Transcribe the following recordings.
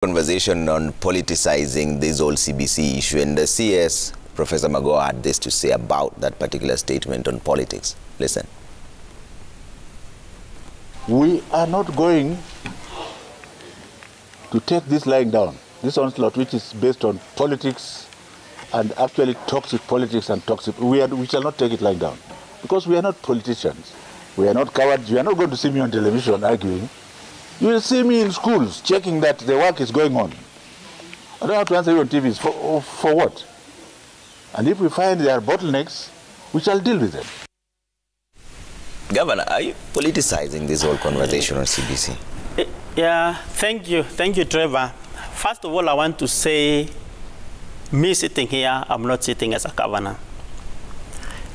Conversation on politicizing this whole CBC issue, and the CS, Professor Magoha, had this to say about that particular statement on politics. Listen. We are not going to take this lying down, this onslaught which is based on politics and actually toxic politics and toxic. We shall not take it lying down because we are not politicians. We are not cowards. You are not going to see me on television arguing. You will see me in schools checking that the work is going on. I don't have to answer you on TV. For what? And if we find there are bottlenecks, we shall deal with them. Governor, are you politicizing this whole conversation on CBC? Yeah, thank you. Thank you, Trevor. First of all, I want to say, me sitting here, I'm not sitting as a governor.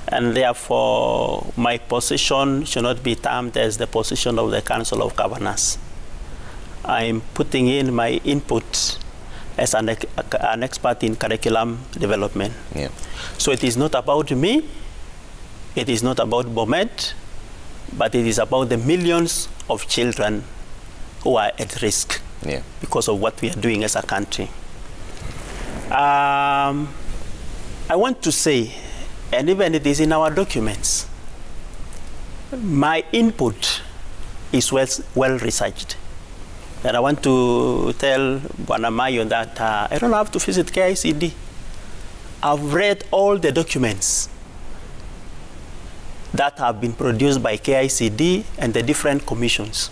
And therefore, my position should not be termed as the position of the Council of Governors. I'm putting in my input as an expert in curriculum development. Yeah. So it is not about me, it is not about Bomet, but it is about the millions of children who are at risk because of what we are doing as a country. I want to say, and even it is in our documents, my input is well researched. And I want to tell Bwana Mayo that I don't have to visit KICD. I've read all the documents that have been produced by KICD and the different commissions.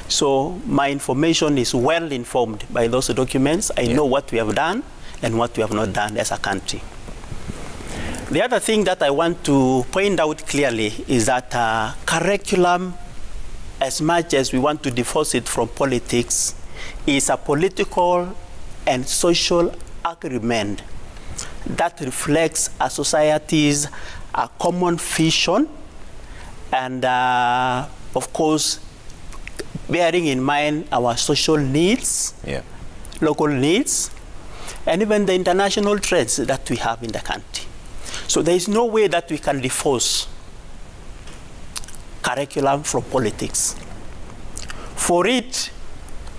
So my information is well informed by those documents. I know what we have done and what we have not done as a country. The other thing that I want to point out clearly is that curriculum, as much as we want to divorce it from politics, is a political and social agreement that reflects a society's common vision and, of course, bearing in mind our social needs, local needs, and even the international trends that we have in the country. So there is no way that we can divorce curriculum from politics. For it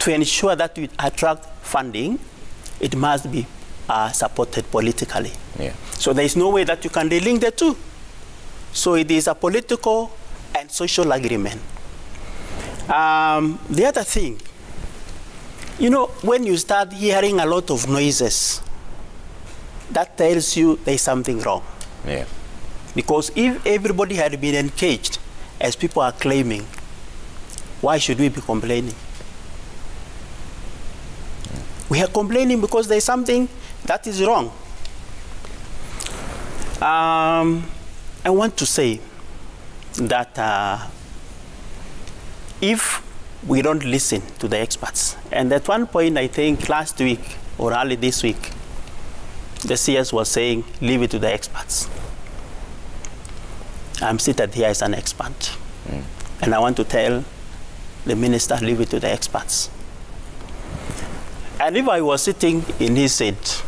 to ensure that we attract funding, it must be supported politically. So there is no way that you can delink the two. So it is a political and social agreement. The other thing, you know, when you start hearing a lot of noises, that tells you there's something wrong. Because if everybody had been engaged, as people are claiming, why should we be complaining? We are complaining because there's something that is wrong. I want to say that if we don't listen to the experts, and at one point, I think last week or early this week, the CS was saying, leave it to the experts. I'm seated here as an expert. And I want to tell the minister, leave it to the experts. And if I was sitting in his seat,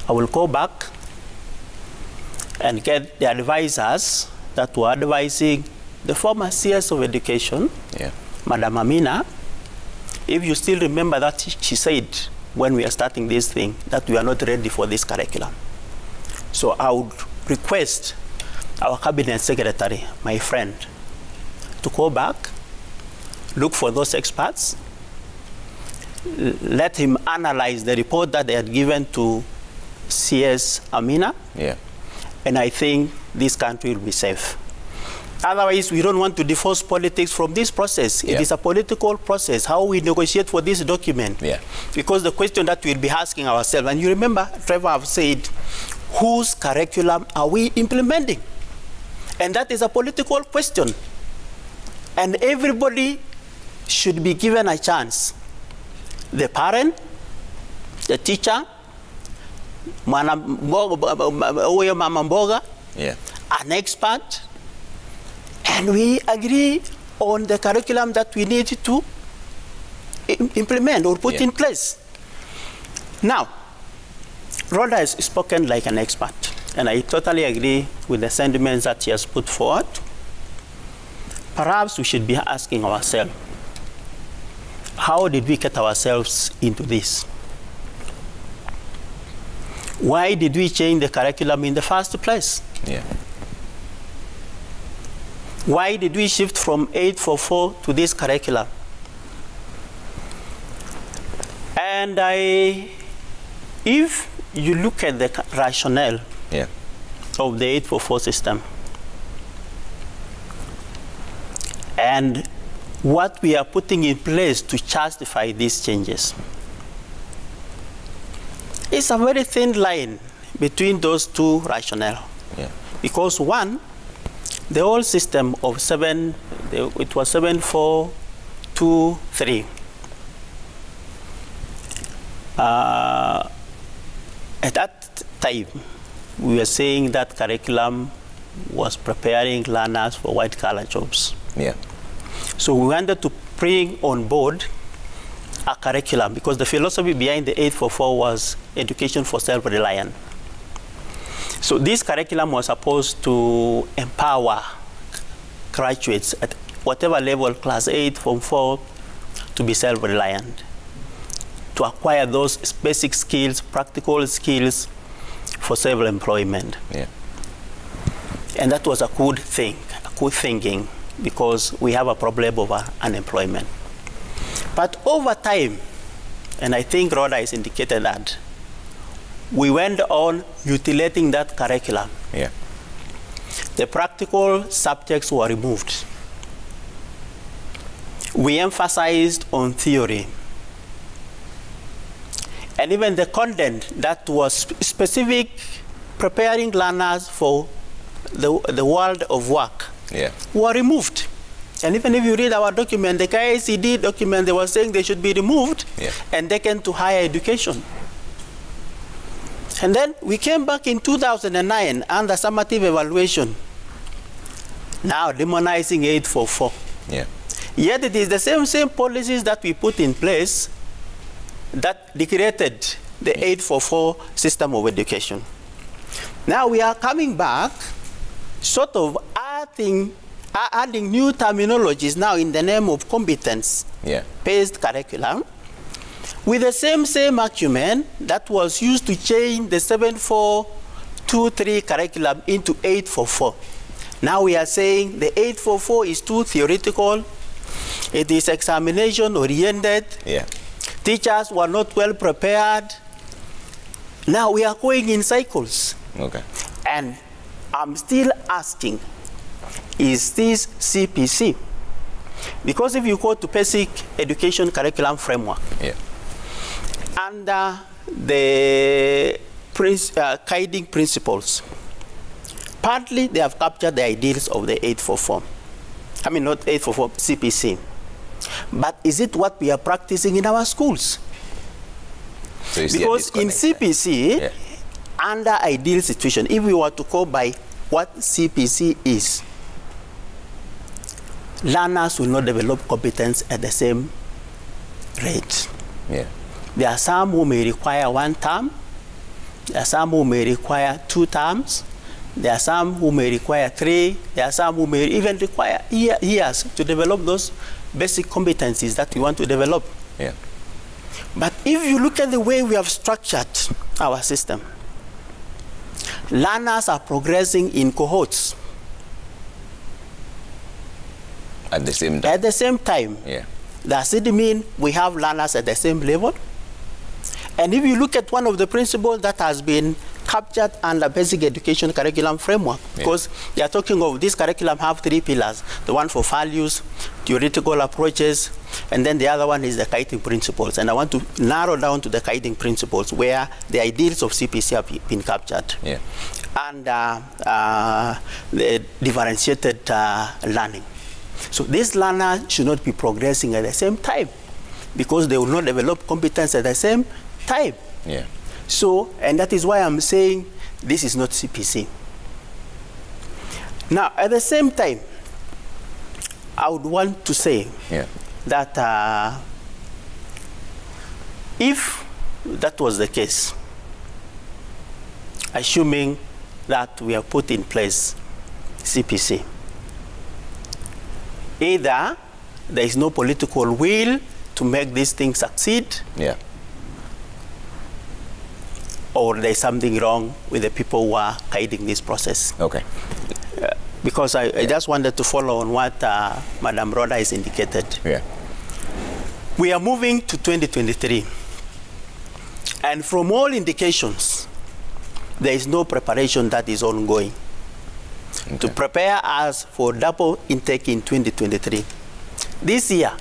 I will go back and get the advisors that were advising the former CS of Education, Madam Amina. If you still remember that she said when we are starting this thing that we are not ready for this curriculum. So I would request our cabinet secretary, my friend, to go back, look for those experts, let him analyze the report that they had given to CS Amina, and I think this country will be safe. Otherwise, we don't want to divorce politics from this process. It is a political process, how we negotiate for this document. Because the question that we'll be asking ourselves, and you remember, Trevor, have said, whose curriculum are we implementing? And that is a political question. And everybody should be given a chance. The parent, the teacher, Mama Mboga, an expert, and we agree on the curriculum that we need to implement or put in place. Now, Rhoda has spoken like an expert, and I totally agree with the sentiments that she has put forward. perhaps we should be asking ourselves, how did we get ourselves into this? Why did we change the curriculum in the first place? Yeah. Why did we shift from 844 to this curriculum? And if you look at the rationale of the 844 system and what we are putting in place to justify these changes, it's a very thin line between those two rationale. Yeah. Because one, the whole system of it was 7423. At that time, we were saying that curriculum was preparing learners for white-collar jobs. Yeah. So we wanted to bring on board a curriculum because the philosophy behind the 844 was education for self-reliance. So this curriculum was supposed to empower graduates at whatever level, class 8, form 4, to be self-reliant, to acquire those basic skills, practical skills for self-employment. Yeah. And that was a good thing, a good thinking, because we have a problem of unemployment. But over time, and I think Rhoda has indicated that, we went on mutilating that curriculum. Yeah. The practical subjects were removed. We emphasized on theory. And even the content that was specific, preparing learners for the world of work, were removed. And even if you read our document, the KICD document, they were saying they should be removed and taken to higher education. And then we came back in 2009 under summative evaluation, now demonizing 844. Yeah. Yet it is the same policies that we put in place that created the 844 system of education. Now we are coming back, sort of adding new terminologies now in the name of competence-based curriculum, with the same acumen that was used to change the 7423 curriculum into 844. Now we are saying the 844 is too theoretical, it is examination-oriented, teachers were not well prepared. Now we are going in cycles. Okay. And I'm still asking, is this CPC? Because if you go to basic education curriculum framework, under the guiding principles, partly they have captured the ideals of the 844. I mean, not 844, CPC. But is it what we are practicing in our schools? So because in CPC, under ideal situation, if we were to go by what CPC is, learners will not develop competence at the same rate. There are some who may require 1 term. There are some who may require 2 terms. There are some who may require 3. There are some who may even require years to develop those basic competencies that we want to develop. But if you look at the way we have structured our system, learners are progressing in cohorts. At the same time? At the same time. Does it mean we have learners at the same level? And if you look at one of the principles that has been captured under basic education curriculum framework, because they are talking of this curriculum have 3 pillars, the one for values, theoretical approaches, and then the other one is the guiding principles. And I want to narrow down to the guiding principles where the ideals of CPC have been captured. And the differentiated learning. So these learners should not be progressing at the same time because they will not develop competence at the same time. So, and that is why I'm saying this is not CPC. Now, at the same time, I would want to say that if that was the case, assuming that we have put in place CPC, either there is no political will to to make this thing succeed, Yeah. or there's something wrong with the people who are guiding this process. Okay. Because I just wanted to follow on what Madam Rhoda has indicated. Yeah. We are moving to 2023. And from all indications, there is no preparation that is ongoing to prepare us for double intake in 2023. This year,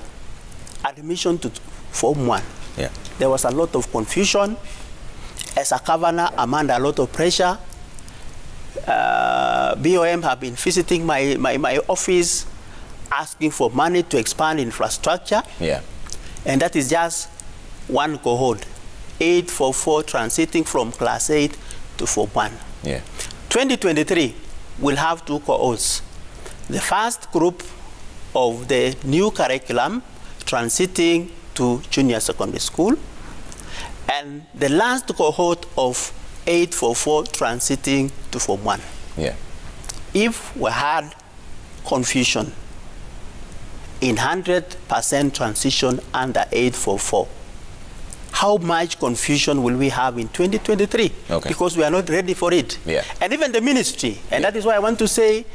admission to Form 1, Yeah. there was a lot of confusion. As a governor, I'm under a lot of pressure. BOM have been visiting my office, asking for money to expand infrastructure. Yeah. And that is just one cohort, 844 transiting from class 8 to Form 1. Yeah. 2023 will have 2 cohorts. The first group of the new curriculum transiting to junior secondary school, and the last cohort of 844 transiting to Form 1. Yeah. If we had confusion in 100% transition under 844, how much confusion will we have in 2023? Okay. Because we are not ready for it. Yeah. And even the ministry, and that is why I want to say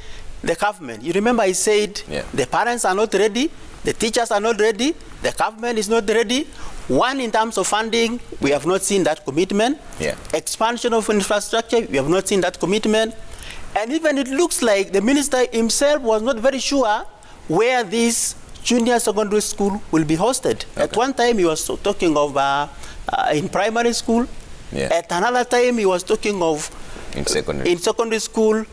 the government. You remember I said the parents are not ready, the teachers are not ready, the government is not ready. One, in terms of funding, we have not seen that commitment. Yeah. Expansion of infrastructure, we have not seen that commitment. And even it looks like the minister himself was not very sure where this junior secondary school will be hosted. Okay. At one time, he was talking of in primary school. Yeah. At another time, he was talking of In secondary. In secondary school.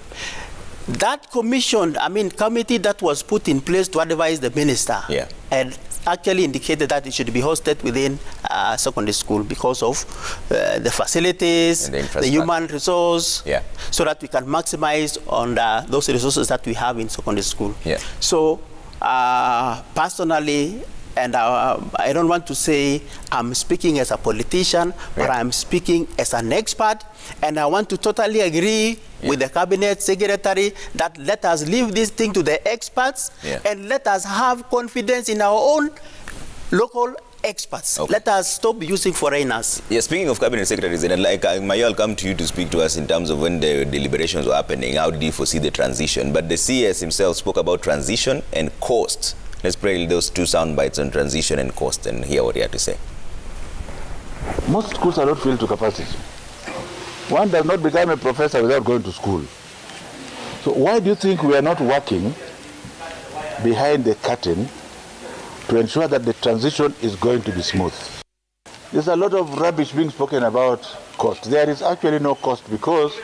That committee that was put in place to advise the minister and actually indicated that it should be hosted within secondary school because of the facilities, the human resource, so that we can maximize on those resources that we have in secondary school. Yeah. So personally, and I don't want to say I'm speaking as a politician, but I'm speaking as an expert, and I want to totally agree with the cabinet secretary that let us leave this thing to the experts and let us have confidence in our own local experts. Okay. Let us stop using foreigners. Yeah, speaking of cabinet secretaries, and like Maya, I'll come to you to speak to us in terms of when the deliberations were happening, how did you foresee the transition? But the CS himself spoke about transition and cost. Let's play those 2 sound bites on transition and cost and hear what he had to say. Most schools are not filled to capacity. One does not become a professor without going to school. So why do you think we are not working behind the curtain to ensure that the transition is going to be smooth? There's a lot of rubbish being spoken about cost. There is actually no cost, because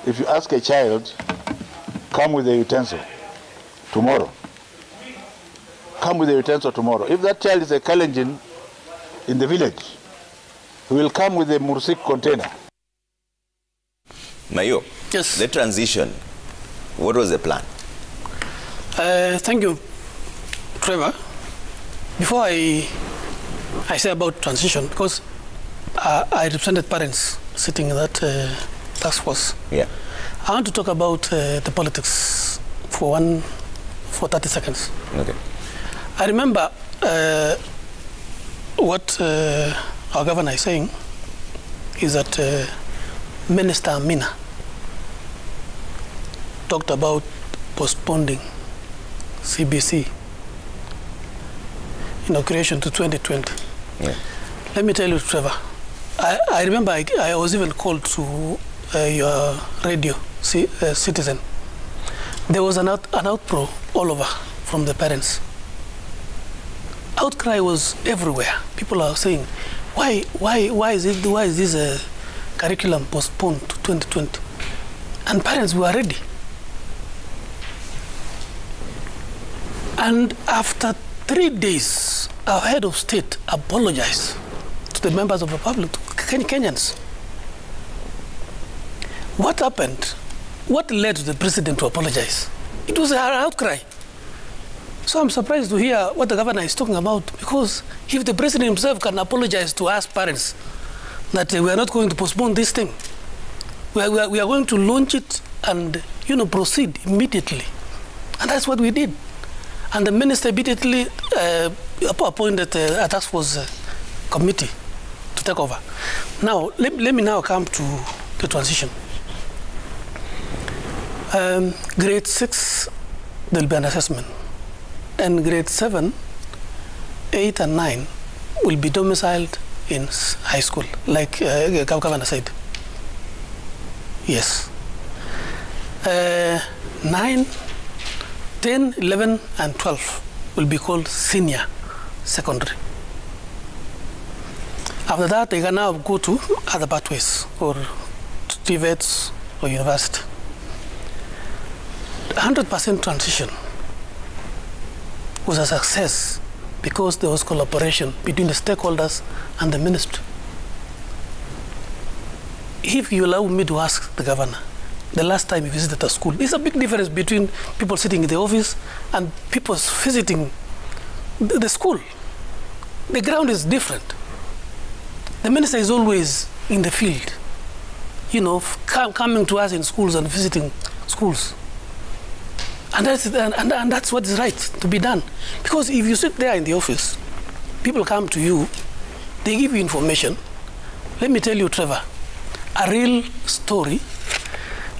if you ask a child, come with a utensil tomorrow, come with a utensil tomorrow. If that child is a Kalenjin in the village, he will come with a Mursik container. Mayo, yes. The transition, what was the plan? Thank you, Trevor. Before I say about transition, because I represented parents sitting in that task force. Yeah. I want to talk about the politics for 30 seconds. Okay. I remember what our governor is saying is that Minister Amina talked about postponing CBC inauguration to 2020. Yeah. Let me tell you, Trevor, I remember I was even called to your radio, Citizen. There was an outpour all over from the parents. Outcry was everywhere. People are saying, why is this curriculum postponed to 2020? And parents were ready. And after 3 days, our head of state apologized to the members of the public, to Kenyans. What happened? What led the president to apologize? It was our outcry. So I'm surprised to hear what the governor is talking about, because if the president himself can apologize to us parents that we are not going to postpone this thing, we are going to launch it and proceed immediately. And that's what we did. And the minister immediately appointed a task force committee to take over. Now, let me now come to the transition. Grade 6, there'll be an assessment. And grade 7, 8, and 9 will be domiciled in high school, like Governor said. Yes. 9, 10, 11, and 12 will be called senior secondary. After that, they can now go to other pathways, or TVETs or university. 100% transition was a success because there was collaboration between the stakeholders and the ministry. If you allow me to ask the governor, the last time he visited a school, there's a big difference between people sitting in the office and people visiting the school. The ground is different. The minister is always in the field, you know, coming to us in schools and visiting schools. And that's what is right to be done. Because if you sit there in the office, people come to you, they give you information. Let me tell you, Trevor, a real story.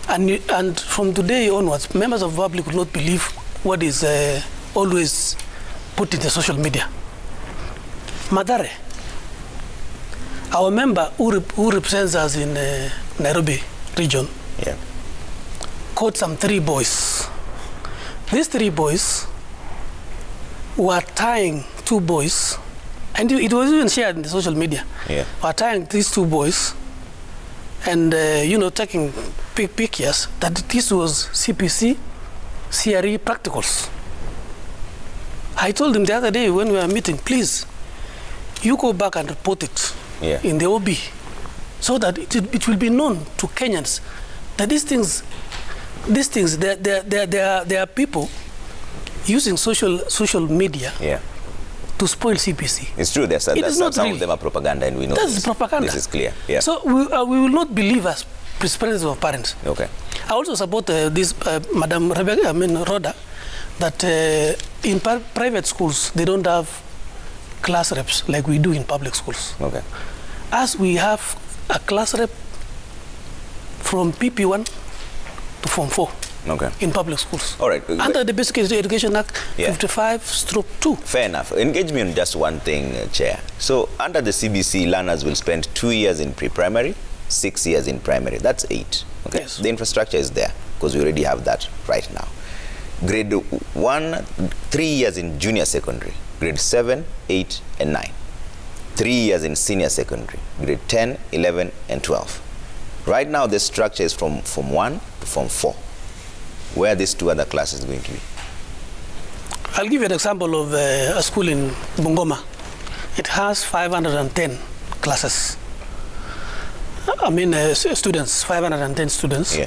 And from today onwards, members of the public will not believe what is always put in the social media. Madare, our member who represents us in Nairobi region, caught some 3 boys. These 3 boys were tying 2 boys, and it was even shared in the social media. Were tying these 2 boys, and you know, taking pictures that this was CPC, CRE practicals. I told him the other day when we were meeting, please, you go back and report it in the OB, so that it will be known to Kenyans that these things, there are people using social media to spoil CPC. It's true. There's some of them are propaganda, and we know that's propaganda. This is clear. So we will not believe as representatives of parents. Okay. I also support this Madam Rhoda, that in private schools they don't have class reps like we do in public schools. Okay. As we have a class rep from PP1 to Form 4 in public schools. All right. Under the Basic Education Act 55/2. Fair enough. Engage me on just one thing, Chair. So under the CBC, learners will spend 2 years in pre-primary, 6 years in primary. That's 8. Okay. Yes. The infrastructure is there because we already have that right now. Grade 1, 3 years in junior secondary. Grade 7, 8, and 9. 3 years in senior secondary. Grade 10, 11, and 12. Right now, the structure is from Form 1 to Form 4. Where are these 2 other classes going to be? I'll give you an example of a school in Bungoma. It has 510 classes. I mean, students, 510 students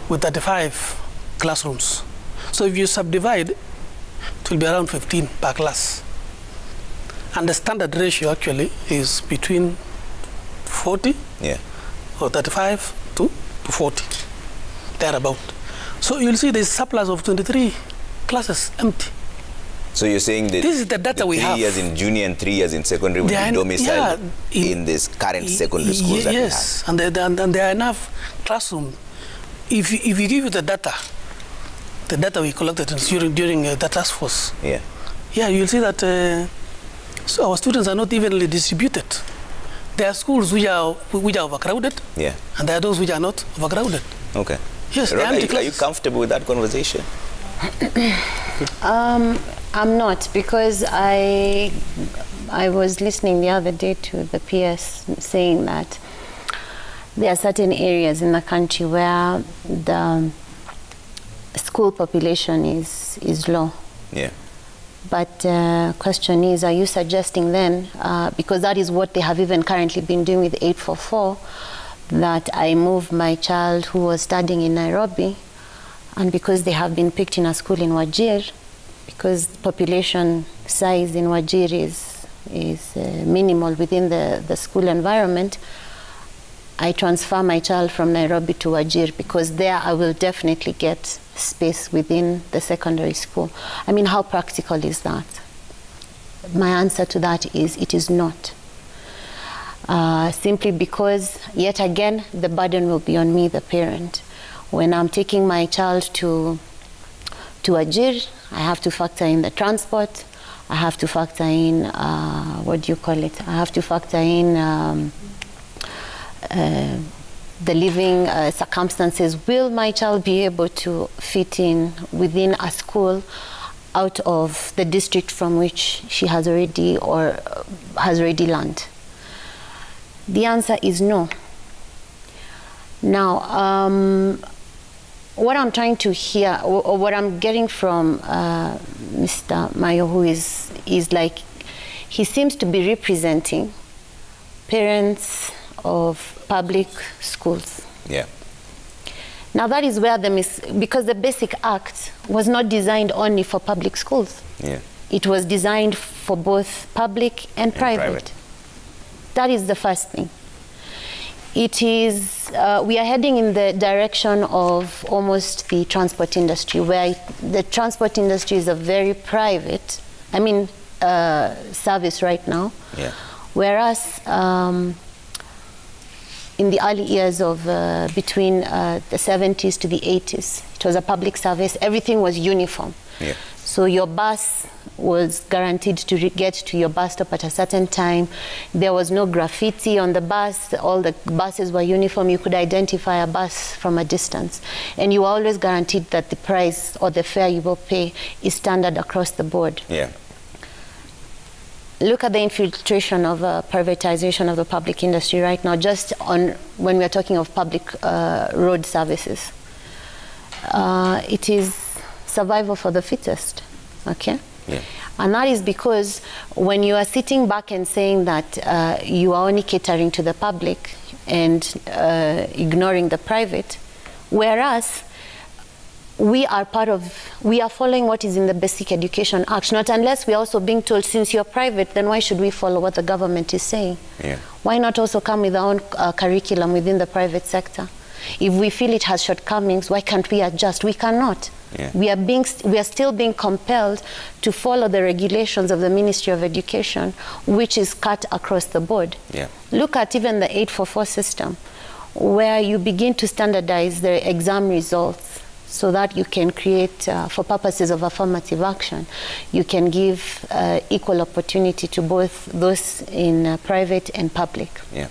with 35 classrooms. So if you subdivide, it will be around 15 per class. And the standard ratio actually is between 40 or 35 to 40, thereabout. So you'll see there's surplus of 23 classes empty. So you're saying that this is the data we have. 3 years in junior and 3 years in secondary will be domiciled in this current secondary schools that we have. Yes, and there are enough classrooms. If you give you the data we collected during the task force, you'll see that so our students are not evenly distributed. There are schools which are overcrowded, and there are those which are not overcrowded. Okay. Yes, Rhoda, are you comfortable with that conversation? I'm not, because I was listening the other day to the PS saying that there are certain areas in the country where the school population is low. But question is, are you suggesting then, because that is what they have even currently been doing with 844, that I move my child who was studying in Nairobi, and because they have been picked in a school in Wajir, because population size in Wajir is minimal within the school environment, I transfer my child from Nairobi to Wajir, because there I will definitely get space within the secondary school. I mean, how practical is that? My answer to that is it is not. Simply because, yet again, the burden will be on me, the parent. When I'm taking my child to Wajir, I have to factor in the transport, I have to factor in, what do you call it? I have to factor in the living circumstances. Will my child be able to fit in within a school out of the district from which she has already learned? The answer is no. Now, what I'm trying to hear, or what I'm getting from Mr. Mayo, who is like, he seems to be representing parents of public schools. Yeah. Now that is where because the Basic Act was not designed only for public schools. Yeah. It was designed for both public and private. That is the first thing. It is, we are heading in the direction of almost the transport industry, where the transport industry is a very private, service right now. Yeah. Whereas in the early years of between the 70s to the 80s, it was a public service. Everything was uniform. Yeah. So your bus was guaranteed to get to your bus stop at a certain time. There was no graffiti on the bus. All the buses were uniform. You could identify a bus from a distance. And you were always guaranteed that the price or the fare you will pay is standard across the board. Yeah. Look at the infiltration of privatization of the public industry right now, just on when we are talking of public road services. It is survival for the fittest, okay? Yeah. And that is because when you are sitting back and saying that you are only catering to the public and ignoring the private, whereas we are following what is in the Basic Education Act, not unless we are also being told, since you're private, then why should we follow what the government is saying? Yeah. Why not also come with our own curriculum within the private sector? If we feel it has shortcomings, why can't we adjust? We cannot. Yeah. We are still being compelled to follow the regulations of the Ministry of Education, which is cut across the board. Yeah. Look at even the 844 system, where you begin to standardize the exam results so that you can create, for purposes of affirmative action, you can give equal opportunity to both those in private and public. Yeah.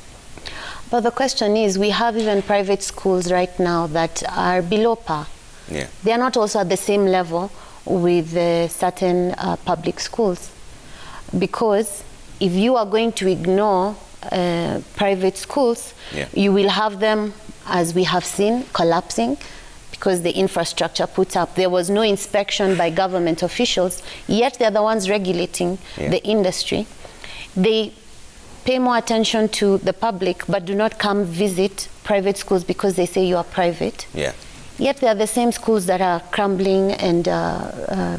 But the question is, we have even private schools right now that are below par. Yeah. They are not also at the same level with certain public schools. Because if you are going to ignore private schools, yeah, you will have them, as we have seen, collapsing because the infrastructure put up. There was no inspection by government officials, yet they're the ones regulating, yeah, the industry. They pay more attention to the public but do not come visit private schools because they say you are private. Yeah. Yet they are the same schools that are crumbling and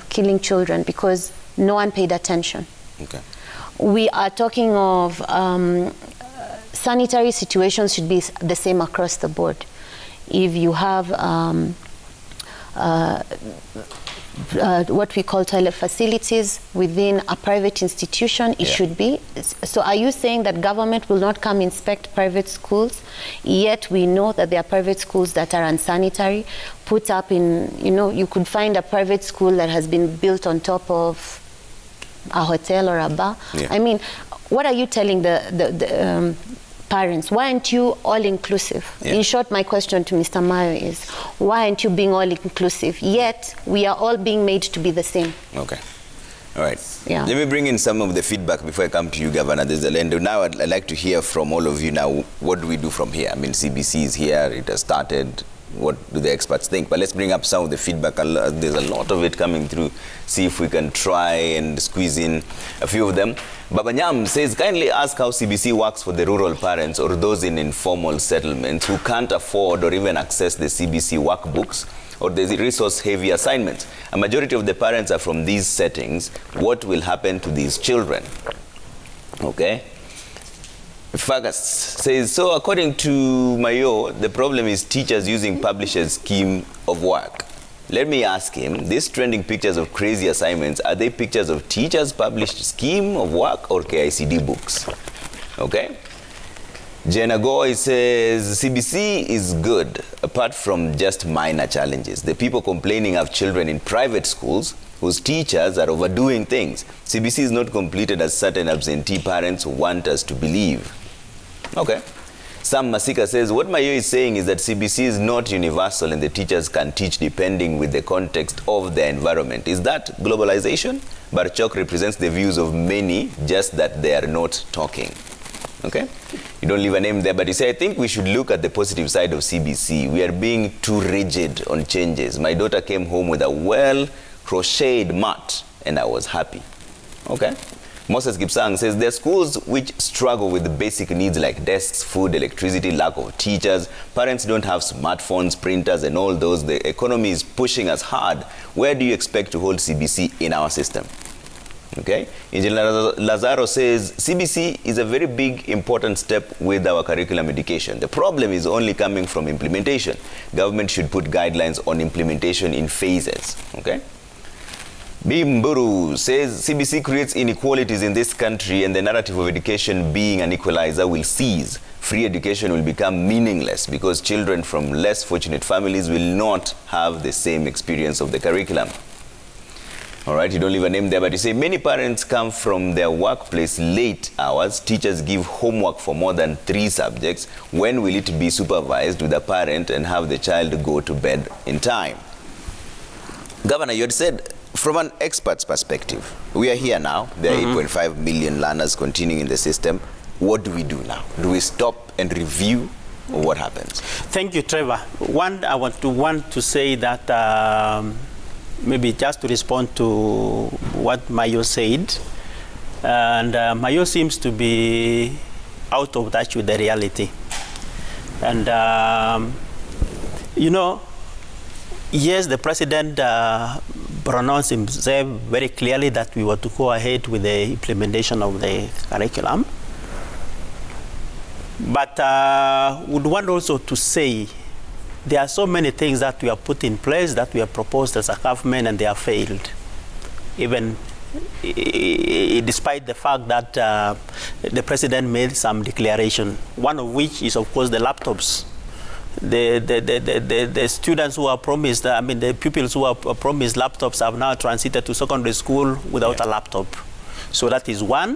killing children because no one paid attention. Okay. We are talking of sanitary situations should be the same across the board. If you have what we call toilet facilities within a private institution, it, yeah, should be. So are you saying that government will not come inspect private schools, yet we know that there are private schools that are unsanitary, put up in, you could find a private school that has been built on top of a hotel or a bar? Yeah. I mean, what are you telling the parents? Why aren't you all inclusive? Yeah. In short, my question to Mr. Mayo is, why aren't you being all inclusive? Yet we are all being made to be the same. Okay. All right. Yeah. Let me bring in some of the feedback before I come to you, Governor. And now I'd like to hear from all of you now, what do we do from here? I mean, CBC is here, it has started. What do the experts think? But let's bring up some of the feedback. There's a lot of it coming through. See if we can try and squeeze in a few of them. Babanyam says, kindly ask how CBC works for the rural parents or those in informal settlements who can't afford or even access the CBC workbooks or the resource-heavy assignments. A majority of the parents are from these settings. What will happen to these children? Okay. Fergus says, so according to Mayo, the problem is teachers using publishers' scheme of work. Let me ask him, these trending pictures of crazy assignments, are they pictures of teachers' published scheme of work or KICD books? Okay. Jenna Goy says, CBC is good, apart from just minor challenges. The people complaining have children in private schools whose teachers are overdoing things. CBC is not completed as certain absentee parents want us to believe. Okay. Sam Masika says, what Mayo is saying is that CBC is not universal and the teachers can teach depending with the context of the environment. Is that globalization? Barchok represents the views of many, just that they are not talking. Okay? You don't leave a name there, but you say, I think we should look at the positive side of CBC. We are being too rigid on changes. My daughter came home with a well-crocheted mat, and I was happy. Okay? Moses Gipsang says, there are schools which struggle with the basic needs like desks, food, electricity, lack of teachers. Parents don't have smartphones, printers, and all those. The economy is pushing us hard. Where do you expect to hold CBC in our system? Okay. Engineer Lazaro says, CBC is a very big, important step with our curriculum education. The problem is only coming from implementation. Government should put guidelines on implementation in phases. Okay. Bimburu says, CBC creates inequalities in this country and the narrative of education being an equalizer will cease. Free education will become meaningless because children from less fortunate families will not have the same experience of the curriculum. All right, you don't leave a name there, but you say many parents come from their workplace late hours. Teachers give homework for more than 3 subjects. When will it be supervised with a parent and have the child go to bed in time? Governor, you had said, from an expert's perspective, we are here now. There are 8.5 million learners continuing in the system. What do we do now? Do we stop and review, or what happens? Thank you, Trevor. One, I want to say that maybe just to respond to what Mayo said, and Mayo seems to be out of touch with the reality. And, you know, yes, the president pronounced himself very clearly that we were to go ahead with the implementation of the curriculum. But would want also to say there are so many things that we have put in place that we have proposed as a government and they have failed, even despite the fact that the president made some declaration, one of which is, of course, the laptops. The students who are promised, I mean, the pupils who are promised laptops have now transited to secondary school without a laptop. So that is one.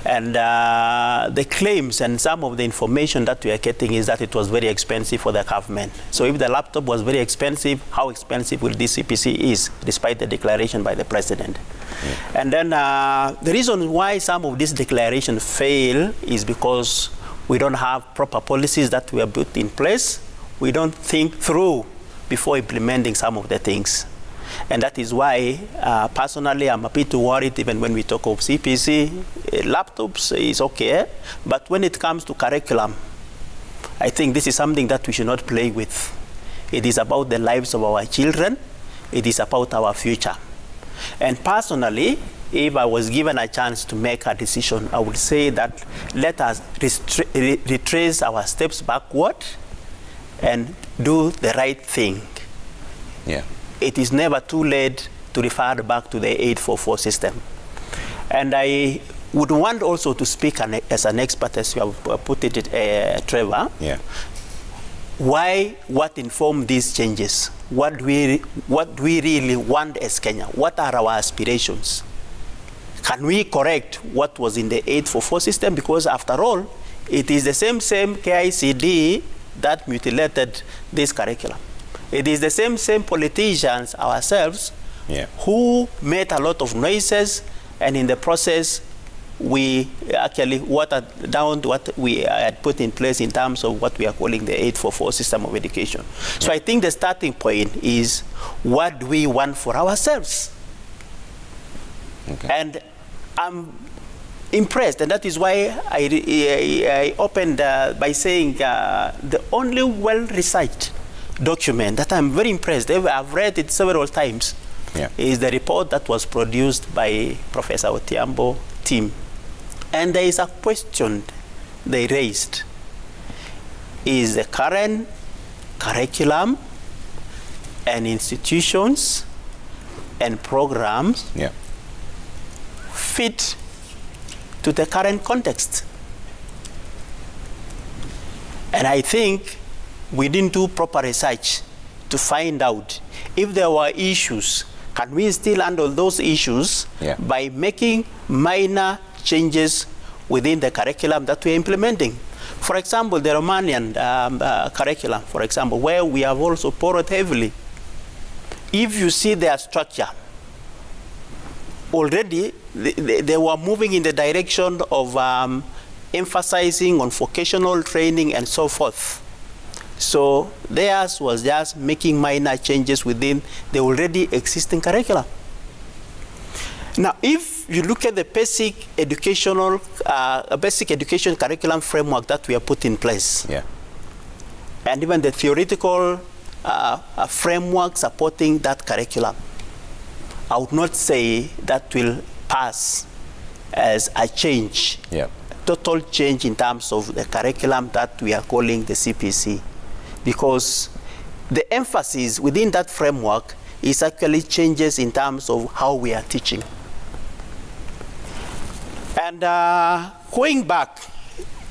And the claims and some of the information that we are getting is that it was very expensive for the government. So if the laptop was very expensive, how expensive will this CPC is, despite the declaration by the president? Yeah. And then the reason why some of these declarations fail is because we don't have proper policies that we have put in place. We don't think through before implementing some of the things. And that is why, personally, I'm a bit worried even when we talk of CPC. Laptops is okay, but when it comes to curriculum, I think this is something that we should not play with. It is about the lives of our children. It is about our future. And personally, if I was given a chance to make a decision, I would say that let us retrace our steps backward and do the right thing. Yeah. It is never too late to refer back to the 844 system. And I would want also to speak as an expert, as you have put it, Trevor. Yeah. Why, what informed these changes? What do we really want as Kenya? What are our aspirations? Can we correct what was in the 844 system? Because after all, it is the same KICD that mutilated this curriculum. It is the same politicians ourselves who made a lot of noises, and in the process, we actually watered down what we had put in place in terms of what we are calling the 844 system of education. Yeah. So I think the starting point is, what do we want for ourselves? Okay. And I'm impressed, and that is why I opened by saying the only well-researched document that I'm very impressed, I've read it several times, is the report that was produced by Professor Otiambo team. And there is a question they raised is the current curriculum and institutions and programs fit to the current context. And I think we didn't do proper research to find out if there were issues. Can we still handle those issues by making minor changes within the curriculum that we're implementing? For example, the Romanian curriculum, for example, where we have also borrowed heavily. If you see their structure, already they were moving in the direction of emphasizing on vocational training and so forth. So theirs was just making minor changes within the already existing curriculum. Now, if you look at the basic education curriculum framework that we have put in place, and even the theoretical framework supporting that curriculum, I would not say that will pass as a change, total change in terms of the curriculum that we are calling the CPC, because the emphasis within that framework is actually changes in terms of how we are teaching. And going back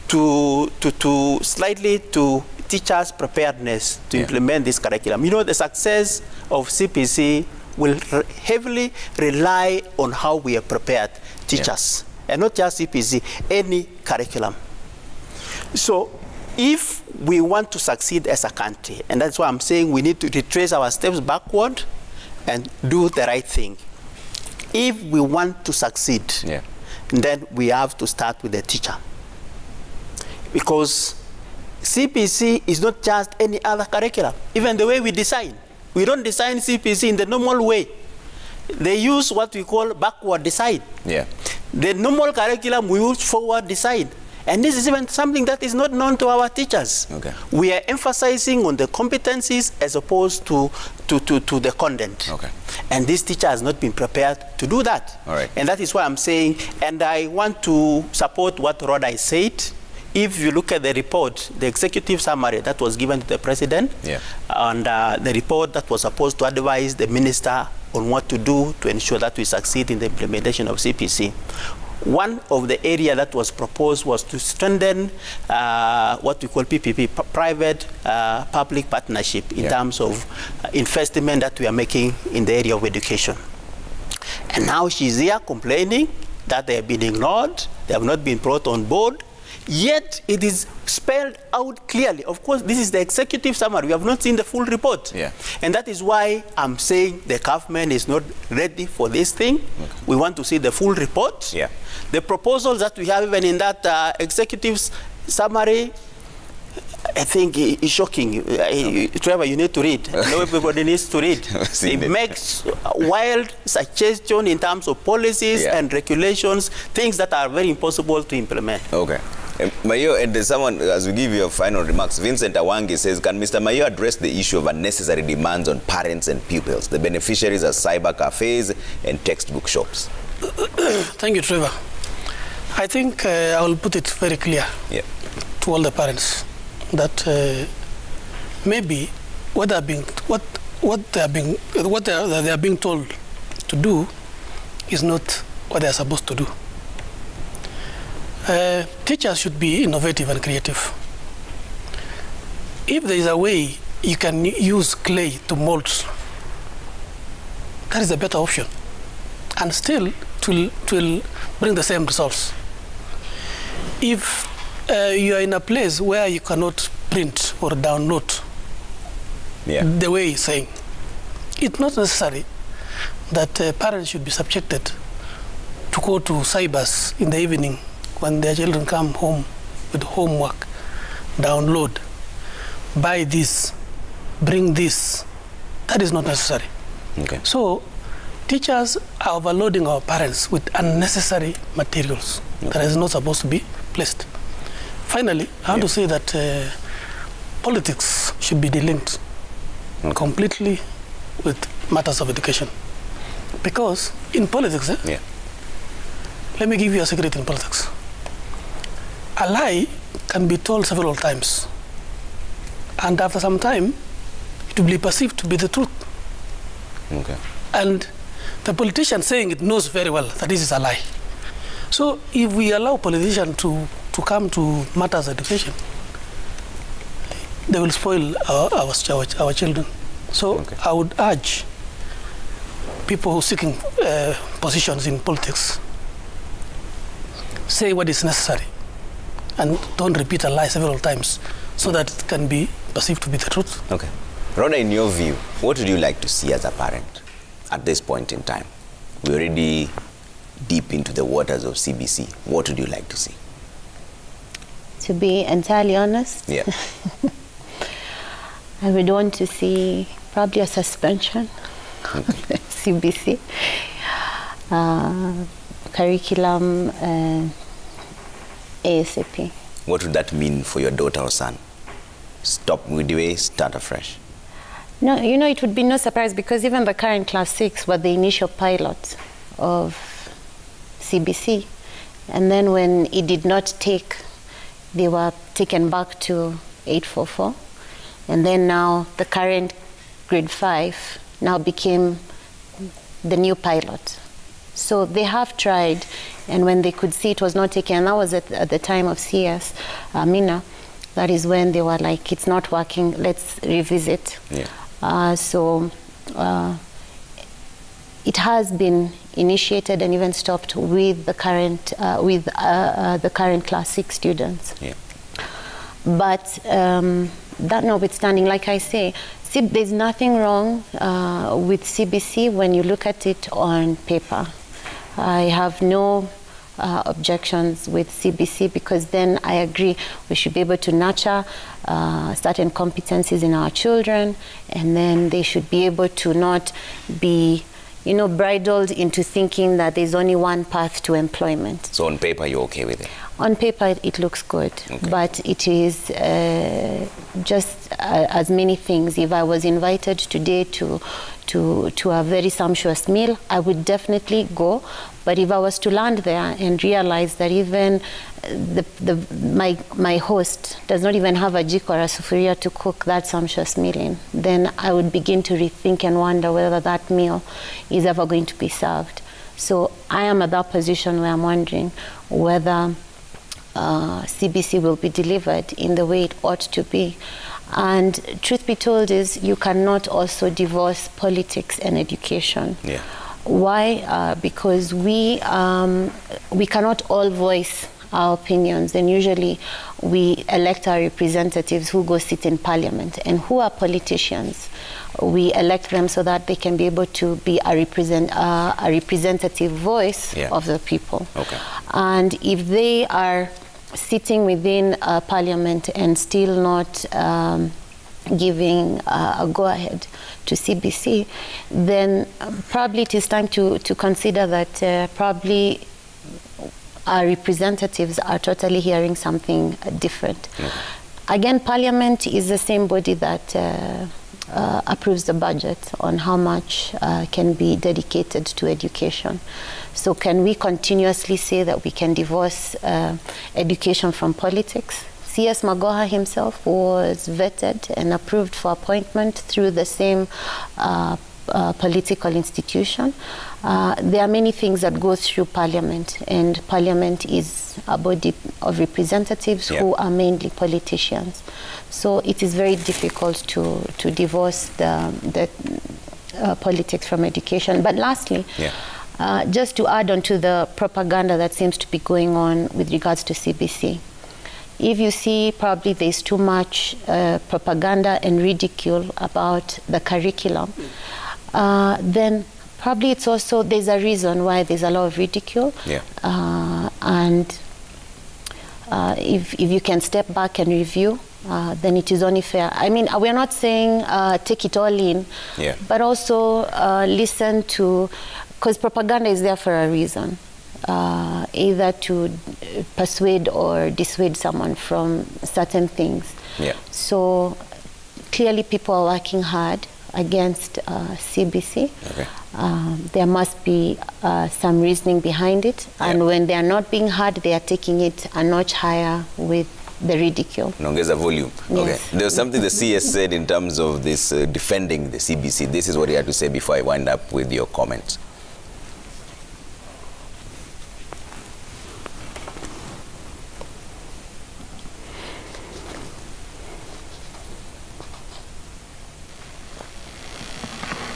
to slightly to teachers' preparedness to implement this curriculum, you know, the success of CPC will heavily rely on how we are prepared teachers, and not just CPC, any curriculum. So if we want to succeed as a country, and that's why I'm saying we need to retrace our steps backward and do the right thing. If we want to succeed, then we have to start with the teacher. Because CPC is not just any other curriculum. Even the way we design. We don't design CPC in the normal way. They use what we call backward design. The normal curriculum, we use forward design. And this is even something that is not known to our teachers. We are emphasizing on the competencies as opposed to the content. And this teacher has not been prepared to do that. And that is why I'm saying, and I want to support what Rhoda said. If you look at the report, the executive summary that was given to the president, and the report that was supposed to advise the minister on what to do to ensure that we succeed in the implementation of CPC, one of the areas that was proposed was to strengthen what we call PPP, private-public partnership, in terms of investment that we are making in the area of education. And now she's here complaining that they have been ignored, they have not been brought on board, yet it is spelled out clearly. Of course, this is the executive summary. We have not seen the full report. And that is why I'm saying the government is not ready for this thing. We want to see the full report. The proposals that we have even in that executive summary, I think is shocking. Trevor, you need to read. I know everybody needs to read. It makes wild suggestions in terms of policies and regulations, things that are very impossible to implement. Mayo, and there's someone, as we give you your final remarks, Vincent Awangi says, can Mr. Mayo address the issue of unnecessary demands on parents and pupils? The beneficiaries are cyber cafes and textbook shops. Thank you, Trevor. I think I will put it very clear to all the parents that maybe what they are being told to do is not what they are supposed to do. Teachers should be innovative and creative. If there is a way you can use clay to mold, that is a better option. And still, it will bring the same results. If you are in a place where you cannot print or download the way he's saying, it's not necessary that parents should be subjected to go to cybers in the evening when their children come home with homework, download, buy this, bring this. That is not necessary. So teachers are overloading our parents with unnecessary materials that is not supposed to be placed. Finally, I want to say that politics should be delinked completely with matters of education. Because in politics, let me give you a secret in politics. A lie can be told several times. And after some time, it will be perceived to be the truth. Okay. And the politician saying it knows very well that this is a lie. So if we allow politicians to come to matters of education, they will spoil our children. So okay. I would urge people who are seeking positions in politics, say what is necessary and don't repeat a lie several times so that it can be perceived to be the truth. Okay. Rhoda, in your view, what would you like to see as a parent at this point in time? We're already deep into the waters of CBC. What would you like to see? To be entirely honest, Yeah. I would want to see probably a suspension of the CBC curriculum ASAP. What would that mean for your daughter or son? Stop midway, start afresh? No, you know, it would be no surprise because even the current class 6 were the initial pilot of CBC. And then when it did not take, they were taken back to 844. And then now the current grade 5 now became the new pilot. So they have tried, and when they could see it was not taken, and that was at the time of CS, Mina, that is when they were like, it's not working, let's revisit. Yeah. It has been initiated and even stopped with the current class 6 students. Yeah. But that notwithstanding, like I say, there's nothing wrong with CBC when you look at it on paper. I have no objections with CBC because then I agree we should be able to nurture certain competencies in our children, and then they should be able to not be, you know, bridled into thinking that there's only one path to employment. So on paper, you're okay with it? On paper, it looks good, okay. But it is just as many things. If I was invited today to a very sumptuous meal, I would definitely go. But if I was to land there and realize that even my host does not even have a jiko or a sufuria to cook that sumptuous meal in, then I would begin to rethink and wonder whether that meal is ever going to be served. So I am at that position where I'm wondering whether CBC will be delivered in the way it ought to be. And truth be told is you cannot also divorce politics and education. Yeah. Why? Because we cannot all voice our opinions, and usually we elect our representatives who go sit in parliament, and who are politicians. We elect them so that they can be able to be a representative voice of the people. Okay. And if they are sitting within parliament and still not giving a go-ahead to CBC, then probably it is time to consider that probably our representatives are totally hearing something different. Okay. Again, Parliament is the same body that approves the budget on how much can be dedicated to education. So can we continuously say that we can divorce education from politics? C.S. Magoha himself was vetted and approved for appointment through the same political institution. There are many things that go through Parliament, and Parliament is a body of representatives who are mainly politicians. So it is very difficult to divorce the politics from education. But lastly, just to add on to the propaganda that seems to be going on with regards to CBC, if you see probably there's too much propaganda and ridicule about the curriculum, then probably it's also, there's a reason why there's a lot of ridicule. And if you can step back and review, then it is only fair. I mean, we're not saying take it all in, but also listen to, because propaganda is there for a reason. Either to persuade or dissuade someone from certain things. So clearly people are working hard against CBC. There must be some reasoning behind it, and when they are not being heard, they are taking it a notch higher with the ridicule. Nongeza volume. Yes. Okay. There's something the CS said in terms of this defending the CBC. This is what he had to say before I wind up with your comments.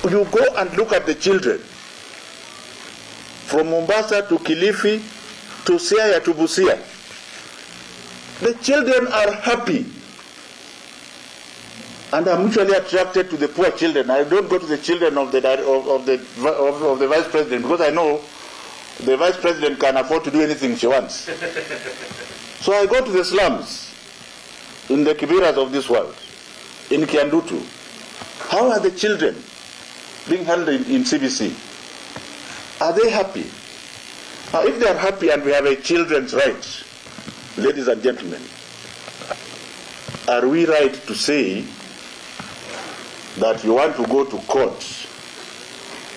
You go and look at the children from Mombasa to Kilifi to Siaya to Busia. The children are happy, and I'm mutually attracted to the poor children. I don't go to the children of the vice president, because I know the vice president can afford to do anything she wants. So I go to the slums in the Kibiras of this world, in Kiandutu. How are the children being held in CBC? Are they happy? Now, if they are happy and we have a children's rights, ladies and gentlemen, are we right to say that you want to go to court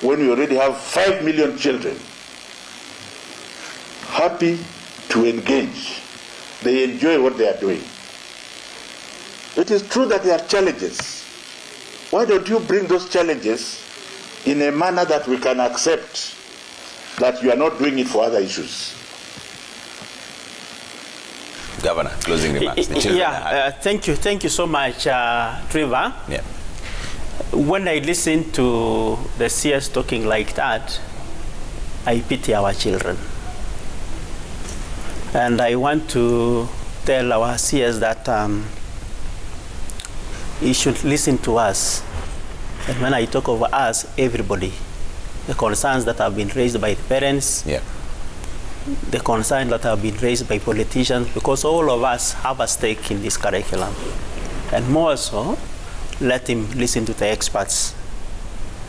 when we already have 5 million children happy to engage? They enjoy what they are doing. It is true that there are challenges. Why don't you bring those challenges in a manner that we can accept that you are not doing it for other issues? Governor, closing remarks. Thank you so much, Trevor. Yeah. When I listen to the CS talking like that, I pity our children. And I want to tell our CS that he should listen to us. And when I talk of us, everybody, the concerns that have been raised by the parents, Yeah. the concerns that have been raised by politicians, because all of us have a stake in this curriculum. And more so, let him listen to the experts.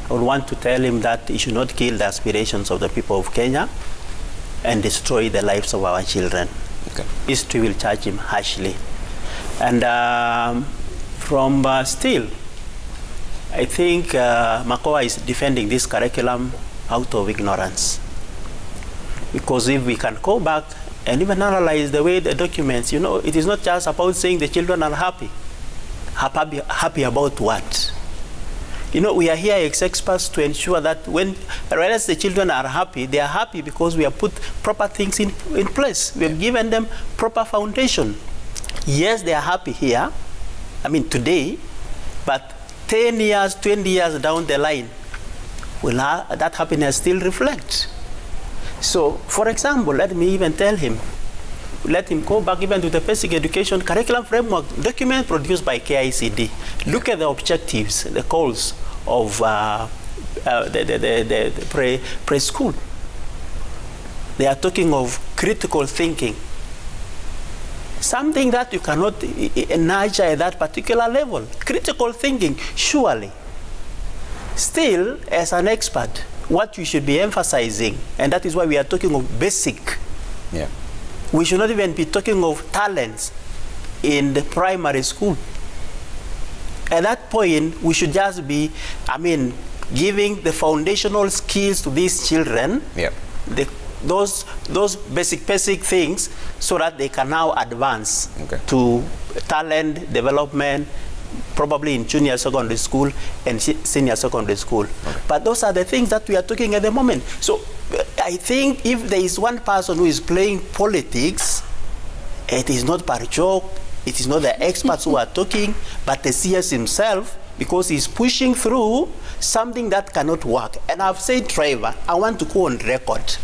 I would want to tell him that he should not kill the aspirations of the people of Kenya and destroy the lives of our children. Okay. History will charge him harshly. And still, I think Makoa is defending this curriculum out of ignorance. Because if we can go back and even analyze the way the documents, it is not just about saying the children are happy. Happy about what? We are here as experts to ensure that whereas the children are happy, they are happy because we have put proper things in place. We have given them proper foundation. Yes, they are happy here, today, but 10 years, 20 years down the line, will that happiness still reflect? So, for example, let me even tell him, let him go back even to the basic education curriculum framework document produced by KICD. Look at the objectives, the goals of the preschool. They are talking of critical thinking. Something that you cannot nurture at that particular level. Critical thinking, surely. Still, as an expert, what you should be emphasizing, and that is why we are talking of basic. Yeah. We should not even be talking of talents in the primary school. At that point, we should just be, giving the foundational skills to these children, Yeah. those basic things, so that they can now advance to talent development, probably in junior secondary school and senior secondary school. Okay. But those are the things that we are talking at the moment. So I think if there is one person who is playing politics, it is not Parchok, it is not the experts who are talking, but the CS himself, because he's pushing through something that cannot work. And I've said, Trevor, I want to go on record.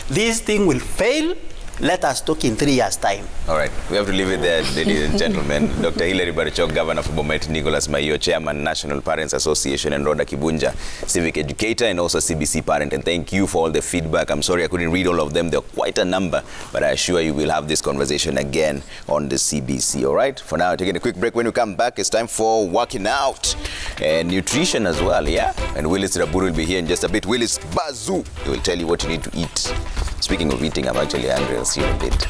This thing will fail. Let us talk in 3 years' time. All right. We have to leave it there, ladies and gentlemen. Dr. Hilary Barichok, Governor for Bomet, Nicholas Mayo, Chairman, National Parents Association, and Rhoda Kibunja, Civic Educator, and also CBC Parent. And thank you for all the feedback. I'm sorry I couldn't read all of them. There are quite a number, but I assure you we'll have this conversation again on the CBC. All right? For now, taking a quick break. When we come back, it's time for working out and nutrition as well, yeah? And Willis Raburu will be here in just a bit. Willis Bazoo, he will tell you what you need to eat. Speaking of eating, I'm actually hungry. I'll see you in a bit.